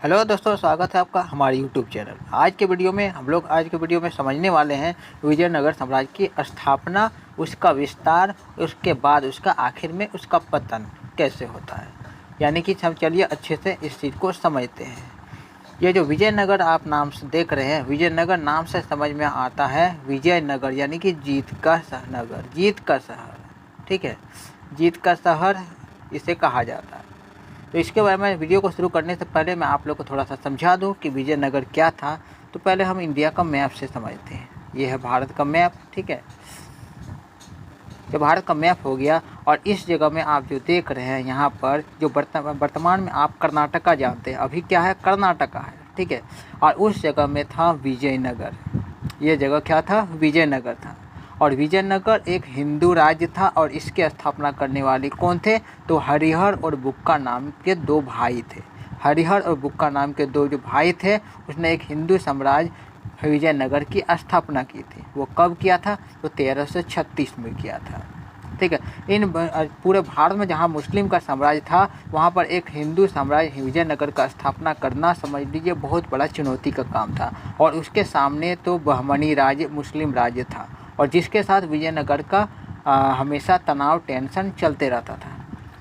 Hello दोस्तों, स्वागत है आपका हमारे यूट्यूब चैनल। आज के वीडियो में समझने वाले हैं विजयनगर साम्राज्य की स्थापना, उसका विस्तार, उसके बाद उसका आखिर में उसका पतन कैसे होता है। यानी कि हम चलिए अच्छे से इस चीज़ को समझते हैं। ये जो विजयनगर आप नाम से देख रहे हैं, विजयनगर नाम से समझ में आता है विजयनगर यानी कि जीत का नगर, जीत का शहर। ठीक है, जीत का शहर इसे कहा जाता है। तो इसके बारे में वीडियो को शुरू करने से पहले मैं आप लोग को थोड़ा सा समझा दूं कि विजयनगर क्या था। तो पहले हम इंडिया का मैप से समझते हैं। ये है भारत का मैप। ठीक है, ये भारत का मैप हो गया। और इस जगह में आप जो देख रहे हैं यहाँ पर, जो वर्तमान में आप कर्नाटका जानते हैं, अभी क्या है, कर्नाटका है। ठीक है, और उस जगह में था विजयनगर। ये जगह क्या था, विजयनगर था। और विजयनगर एक हिंदू राज्य था और इसकी स्थापना करने वाले कौन थे, तो हरिहर और बुक्का नाम के दो भाई थे। हरिहर और बुक्का नाम के दो जो भाई थे, उसने एक हिंदू साम्राज्य विजयनगर की स्थापना की थी। वो कब किया था, तो 1336 में किया था। ठीक है, इन पूरे भारत में जहाँ मुस्लिम का साम्राज्य था, वहाँ पर एक हिंदू साम्राज्य विजयनगर का स्थापना करना समझ लीजिए बहुत बड़ा चुनौती का काम था। और उसके सामने तो बहमनी राज्य, मुस्लिम राज्य था, और जिसके साथ विजयनगर का हमेशा तनाव, टेंशन चलते रहता था।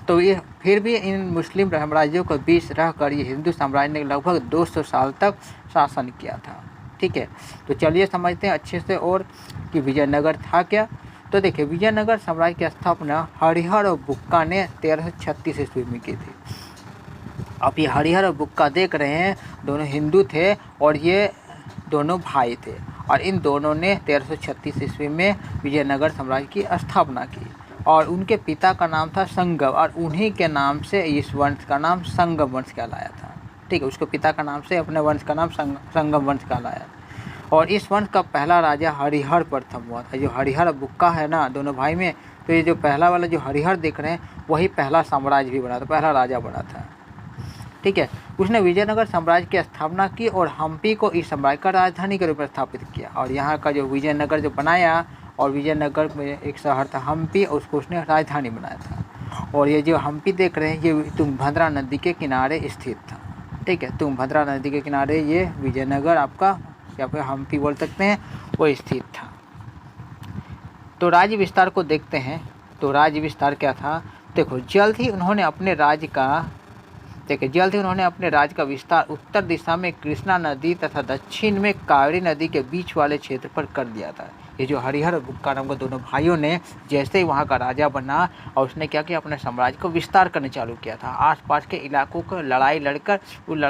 तो ये फिर भी इन मुस्लिम साम्राज्यों के बीच रहकर ये हिंदू साम्राज्य ने लगभग 200 साल तक शासन किया था। ठीक है, तो चलिए समझते हैं अच्छे से और कि विजयनगर था क्या। तो देखिए, विजयनगर साम्राज्य की स्थापना हरिहर और बुक्का ने 1336 ईस्वी में की थी। अब ये हरिहर और बुक्का देख रहे हैं, दोनों हिंदू थे और ये दोनों भाई थे। और इन दोनों ने 1336 ईस्वी में विजयनगर साम्राज्य की स्थापना की। और उनके पिता का नाम था संगम, और उन्हीं के नाम से इस वंश का नाम संगम वंश कहलाया था। ठीक है, उसके पिता का नाम से अपने वंश का नाम संगम वंश कहलाया। और इस वंश का पहला राजा हरिहर प्रथम हुआ था। जो हरिहर बुक्का है ना, दोनों भाई में, तो ये जो पहला वाला जो हरिहर देख रहे हैं, वही पहला साम्राज्य भी बना था, पहला राजा बना था। ठीक है, उसने विजयनगर साम्राज्य की स्थापना की और हम्पी को इस साम्राज्य का राजधानी के रूप में स्थापित किया। और यहाँ का जो विजयनगर जो बनाया, और विजयनगर में एक शहर था हम्पी, उसको उसने राजधानी बनाया था। और ये जो हम्पी देख रहे हैं, ये तुंगभद्रा नदी के किनारे स्थित था। ठीक है, तुंगभद्रा नदी के किनारे ये विजयनगर आपका, या फिर हम्पी बोल सकते हैं, वो स्थित था। तो राज्य विस्तार को देखते हैं। तो राज्य विस्तार क्या था, देखो, जल्द ही उन्होंने अपने राज्य का विस्तार उत्तर दिशा में कृष्णा नदी तथा दक्षिण में कावेरी नदी के बीच वाले क्षेत्र पर कर दिया था। ये जो हरिहर और बुक्का नाम के दोनों भाइयों ने जैसे ही वहाँ का राजा बना, और उसने क्या किया, अपने साम्राज्य को विस्तार करने चालू किया था। आसपास के इलाकों को लड़ाई लड़कर उन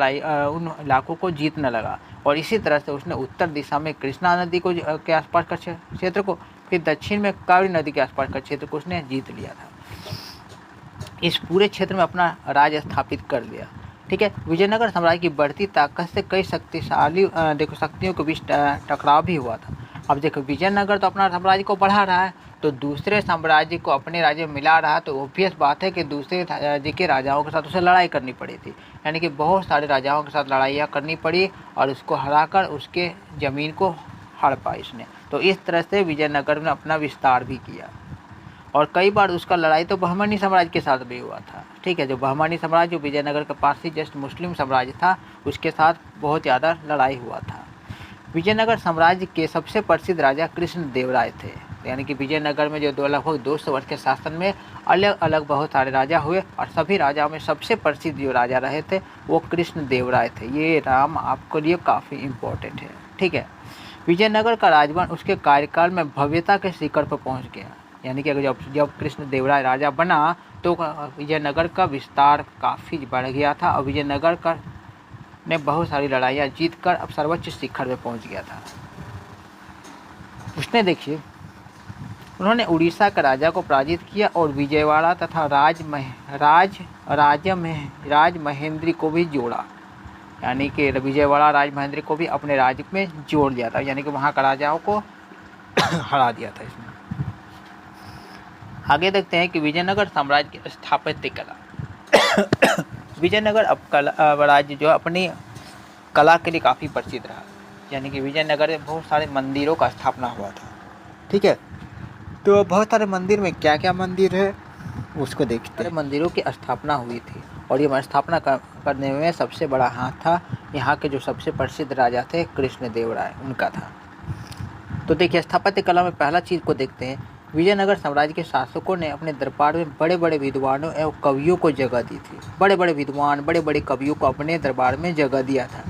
इलाकों को जीतने लगा। और इसी तरह से उसने उत्तर दिशा में कृष्णा नदी को के आसपास का क्षेत्र को, फिर दक्षिण में कावेरी नदी के आसपास का क्षेत्र को उसने जीत लिया था। इस पूरे क्षेत्र में अपना राज स्थापित कर लिया। ठीक है, विजयनगर साम्राज्य की बढ़ती ताकत से कई शक्तिशाली शक्तियों के बीच टकराव भी हुआ था। अब देखो, विजयनगर तो अपना साम्राज्य को बढ़ा रहा है, तो दूसरे साम्राज्य को अपने राज्य में मिला रहा है, तो ऑब्वियस बात है कि दूसरे राज्य के राजाओं के साथ उसे लड़ाई करनी पड़ी थी। यानी कि बहुत सारे राजाओं के साथ लड़ाइयाँ करनी पड़ी और उसको हराकर उसके ज़मीन को हड़पा इसने। तो इस तरह से विजयनगर ने अपना विस्तार भी किया। और कई बार उसका लड़ाई तो बहमनी साम्राज्य के साथ भी हुआ था। ठीक है, जो बहमनी साम्राज्य जो विजयनगर के पास ही जस्ट मुस्लिम साम्राज्य था, उसके साथ बहुत ज़्यादा लड़ाई हुआ था। विजयनगर साम्राज्य के सबसे प्रसिद्ध राजा कृष्णदेवराय थे। यानी कि विजयनगर में जो लगभग 200 वर्ष के शासन में अलग अलग बहुत सारे राजा हुए, और सभी राजाओं में सबसे प्रसिद्ध जो राजा रहे थे वो कृष्णदेवराय थे। ये नाम आपके लिए काफ़ी इम्पोर्टेंट है। ठीक है, विजयनगर का राजवंश उसके कार्यकाल में भव्यता के शिखर पर पहुँच गया। यानी कि जब कृष्णदेवराय राजा बना, तो विजयनगर का विस्तार काफ़ी बढ़ गया था, और विजयनगर का ने बहुत सारी लड़ाइयाँ जीतकर अब सर्वोच्च शिखर में पहुंच गया था। उसने देखिए, उन्होंने उड़ीसा के राजा को पराजित किया और विजयवाड़ा तथा राजमहेंद्री को भी जोड़ा। यानी कि विजयवाड़ा, राजमहेंद्री को भी अपने राज्य में जोड़ दिया था। यानी कि वहाँ का राजाओं को हरा दिया था इसमें। आगे देखते हैं कि विजयनगर साम्राज्य की स्थापत्य कला। विजयनगर अब राज्य जो अपनी कला के लिए काफ़ी प्रसिद्ध रहा। यानी कि विजयनगर में बहुत सारे मंदिरों का स्थापना हुआ था। ठीक है, तो बहुत सारे मंदिर में क्या क्या मंदिर है उसको देखते हैं। मंदिरों की स्थापना हुई थी, और ये स्थापना करने में सबसे बड़ा हाथ था यहाँ के जो सबसे प्रसिद्ध राजा थे कृष्णदेव राय, उनका था। तो देखिए स्थापत्य कला में पहला चीज़ को देखते हैं। विजयनगर साम्राज्य के शासकों ने अपने दरबार में बड़े बड़े विद्वानों एवं कवियों को जगह दी थी। बड़े बड़े विद्वान, बड़े बड़े कवियों को अपने दरबार में जगह दिया था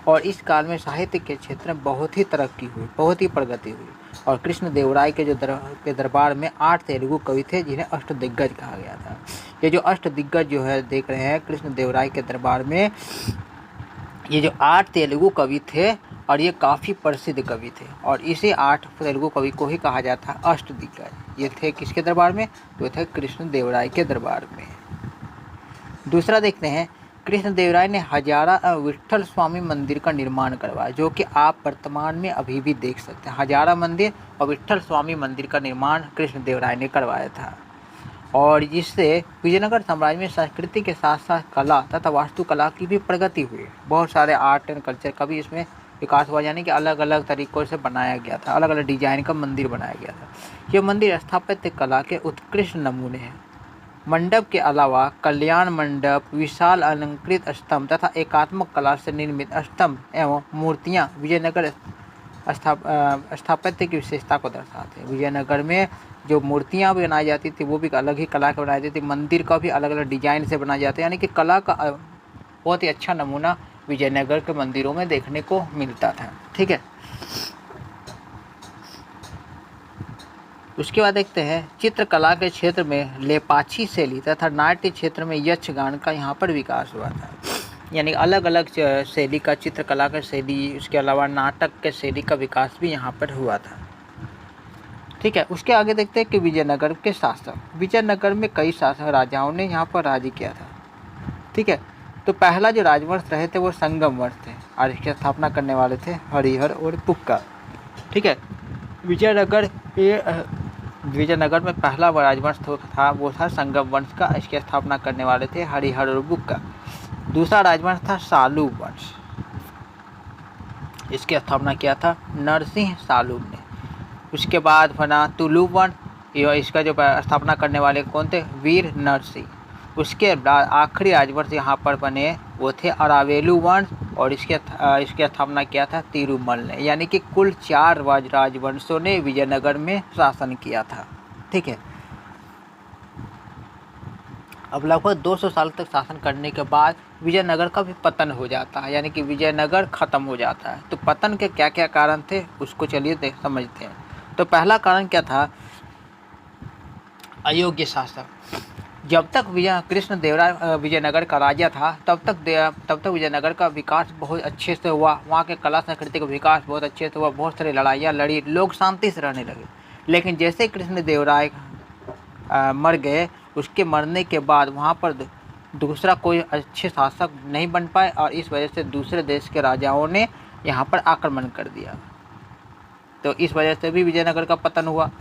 और इस काल में साहित्य के क्षेत्र में बहुत ही तरक्की हुई, बहुत ही प्रगति हुई। और कृष्णदेव राय के दरबार में 8 तेलुगु कवि थे जिन्हें अष्टदिग्गज कहा गया था। ये जो अष्टदिग्गज जो है देख रहे हैं कृष्णदेव राय के दरबार में, ये जो 8 तेलुगु कवि थे और ये काफ़ी प्रसिद्ध कवि थे और इसी 8 तेलुगु कवि को ही कहा जाता है अष्टदिग्गज। ये थे किसके दरबार में? तो थे कृष्णदेव राय के दरबार में। दूसरा देखते हैं, कृष्णदेव राय ने हजारा विट्ठल स्वामी मंदिर का निर्माण करवाया, जो कि आप वर्तमान में अभी भी देख सकते हैं। हजारा मंदिर और विट्ठल स्वामी मंदिर का निर्माण कृष्णदेव राय ने करवाया था और जिससे विजयनगर साम्राज्य में संस्कृति के साथ साथ कला तथा वास्तुकला की भी प्रगति हुई। बहुत सारे आर्ट एंड कल्चर का भी इसमें विकास हुआ, यानी कि अलग अलग तरीक़ों से बनाया गया था, अलग अलग डिजाइन का मंदिर बनाया गया था। ये मंदिर स्थापत्य कला के उत्कृष्ट नमूने हैं। मंडप के अलावा कल्याण मंडप, विशाल अलंकृत स्तंभ तथा एकात्मक कला से निर्मित स्तंभ एवं मूर्तियां विजयनगर स्थापत्य की विशेषता को दर्शाते हैं। विजयनगर में जो मूर्तियां भी बनाई जाती थी वो भी अलग ही कला के बनाई जाती थी, मंदिर का भी अलग अलग डिजाइन से बनाया जाता है, यानी कि कला का बहुत ही अच्छा नमूना विजयनगर के मंदिरों में देखने को मिलता था। ठीक है, उसके बाद देखते हैं चित्रकला के क्षेत्र में लेपाक्षी शैली तथा नाट्य क्षेत्र में यक्षगान का यहाँ पर विकास हुआ था। यानी अलग अलग शैली का, चित्रकला का शैली, उसके अलावा नाटक के शैली का विकास भी यहाँ पर हुआ था। ठीक है, उसके आगे देखते हैं कि विजयनगर के शासक, विजयनगर में कई शासक राजाओं ने यहाँ पर राज्य किया था। ठीक है, तो पहला जो राजवंश रहे थे वो संगम वंश थे और इसकी स्थापना करने वाले थे हरिहर और पुक्का। ठीक है, विजयनगर में पहला राजवंश था वो था संगम वंश का, इसकी स्थापना करने वाले थे हरिहर और पुक्का। दूसरा राजवंश था सालू वंश, इसकी स्थापना किया था नरसिंह सालूब ने। उसके बाद बना तुलु वंश, इसका जो स्थापना करने वाले कौन थे? वीर नरसिंह। उसके बाद आखिरी राजवंश यहाँ पर बने वो थे अरावेलु वंश और इसकी स्थापना किया था तिरुमल ने। यानी कि कुल 4 राजवंशों ने विजयनगर में शासन किया था। ठीक है, अब लगभग 200 साल तक शासन करने के बाद विजयनगर का भी पतन हो जाता है, यानी कि विजयनगर खत्म हो जाता है। तो पतन के क्या क्या कारण थे उसको चलिए समझते हैं। तो पहला कारण क्या था? अयोग्य शासक। जब तक कृष्णदेव राय विजयनगर का राजा था तब तक विजयनगर का विकास बहुत अच्छे से हुआ, वहाँ के कला संस्कृति का विकास बहुत अच्छे से हुआ, बहुत सारी लड़ाइयाँ लड़ी, लोग शांति से रहने लगे। लेकिन जैसे कृष्णदेव राय मर गए, उसके मरने के बाद वहाँ पर दूसरा कोई अच्छे शासक नहीं बन पाए और इस वजह से दूसरे देश के राजाओं ने यहाँ पर आक्रमण कर दिया। तो इस वजह से भी विजयनगर का पतन हुआ।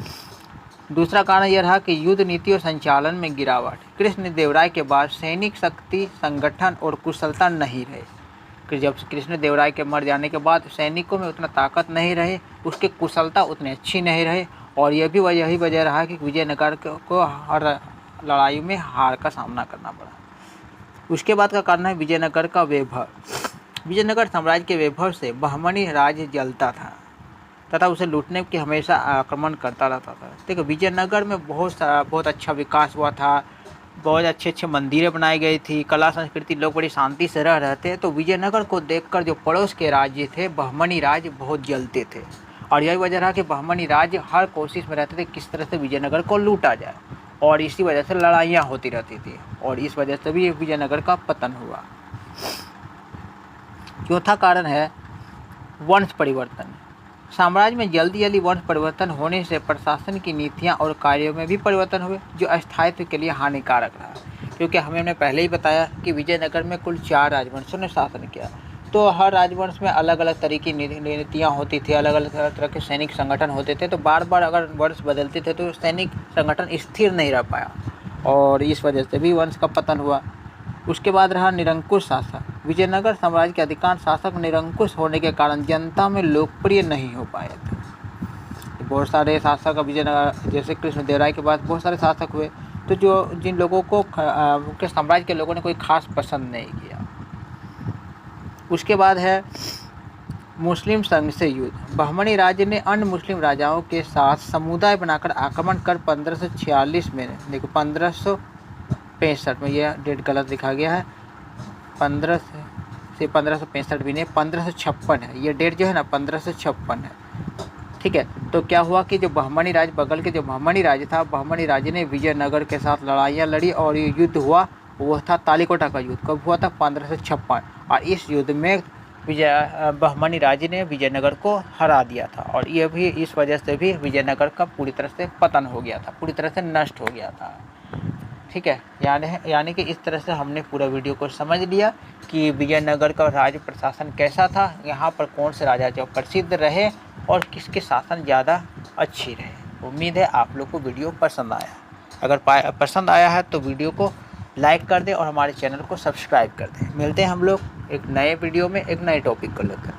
दूसरा कारण यह रहा कि युद्ध नीति और संचालन में गिरावट। कृष्णदेव राय के बाद सैनिक शक्ति, संगठन और कुशलता नहीं रहे। कि जब कृष्णदेव राय के मर जाने के बाद सैनिकों में उतना ताकत नहीं रहे, उसके कुशलता उतनी अच्छी नहीं रहे और यह भी यही वजह रहा कि विजयनगर को हर लड़ाई में हार का सामना करना पड़ा। उसके बाद का कारण है विजयनगर का वैभव। विजयनगर साम्राज्य के वैभव से बहमनी राज्य जलता था तथा उसे लूटने की हमेशा आक्रमण करता रहता था। देखो विजयनगर में बहुत अच्छा विकास हुआ था, बहुत अच्छे मंदिरें बनाई गई थी, कला संस्कृति, लोग बड़ी शांति से रह रहे थे। तो विजयनगर को देखकर जो पड़ोस के राज्य थे बहमनी राज्य बहुत जलते थे और यही वजह रहा कि बहमनी राज्य हर कोशिश में रहते थे किस तरह से विजयनगर को लूटा जाए और इसी वजह से लड़ाइयाँ होती रहती थी और इस वजह से भी विजयनगर का पतन हुआ। चौथा कारण है वंश परिवर्तन। साम्राज्य में जल्दी वंश परिवर्तन होने से प्रशासन की नीतियां और कार्यों में भी परिवर्तन हुए, जो स्थायित्व के लिए हानिकारक रहा। क्योंकि हमने पहले ही बताया कि विजयनगर में कुल 4 राजवंशों ने शासन किया, तो हर राजवंश में अलग अलग तरह की नीतियाँ होती थी, अलग अलग तरह के सैनिक संगठन होते थे। तो बार बार अगर वंश बदलते थे तो सैनिक संगठन स्थिर नहीं रह पाया और इस वजह से भी वंश का पतन हुआ। उसके बाद रहा निरंकुश शासक। विजयनगर साम्राज्य के अधिकांश शासक निरंकुश होने के कारण जनता में लोकप्रिय नहीं हो पाए थे। बहुत सारे शासक विजयनगर, जैसे कृष्णदेव राय के बाद बहुत सारे शासक हुए तो जो जिन लोगों को के साम्राज्य के लोगों ने कोई खास पसंद नहीं किया। उसके बाद है मुस्लिम संघ से युद्ध। बहमनी राज्य ने अन्य मुस्लिम राजाओं के साथ समुदाय बनाकर आक्रमण कर 1546 में, देखो 1565 में, यह डेट गलत लिखा गया है, 15 से 1565 भी नहीं, 1556 है ये डेट, जो है ना 1556 है। ठीक है, तो क्या हुआ कि जो बहमनी राज्य, बगल के जो बहमनी राज्य था, बहमनी राज्य ने विजयनगर के साथ लड़ाइयाँ लड़ी और ये युद्ध हुआ, वो था तालीकोटा का युद्ध। कब हुआ था? 1556। और इस युद्ध में बहमनी राज्य ने विजयनगर को हरा दिया था और ये भी इस वजह से भी विजयनगर का पूरी तरह से पतन हो गया था, पूरी तरह से नष्ट हो गया था। ठीक है, यानी कि इस तरह से हमने पूरा वीडियो को समझ लिया कि विजयनगर का राज्य प्रशासन कैसा था, यहाँ पर कौन से राजा जो प्रसिद्ध रहे और किसके शासन ज़्यादा अच्छी रहे। उम्मीद है आप लोग को वीडियो पसंद आया। अगर पसंद आया है तो वीडियो को लाइक कर दें और हमारे चैनल को सब्सक्राइब कर दें। मिलते हैं हम लोग एक नए वीडियो में एक नए टॉपिक को लेकर।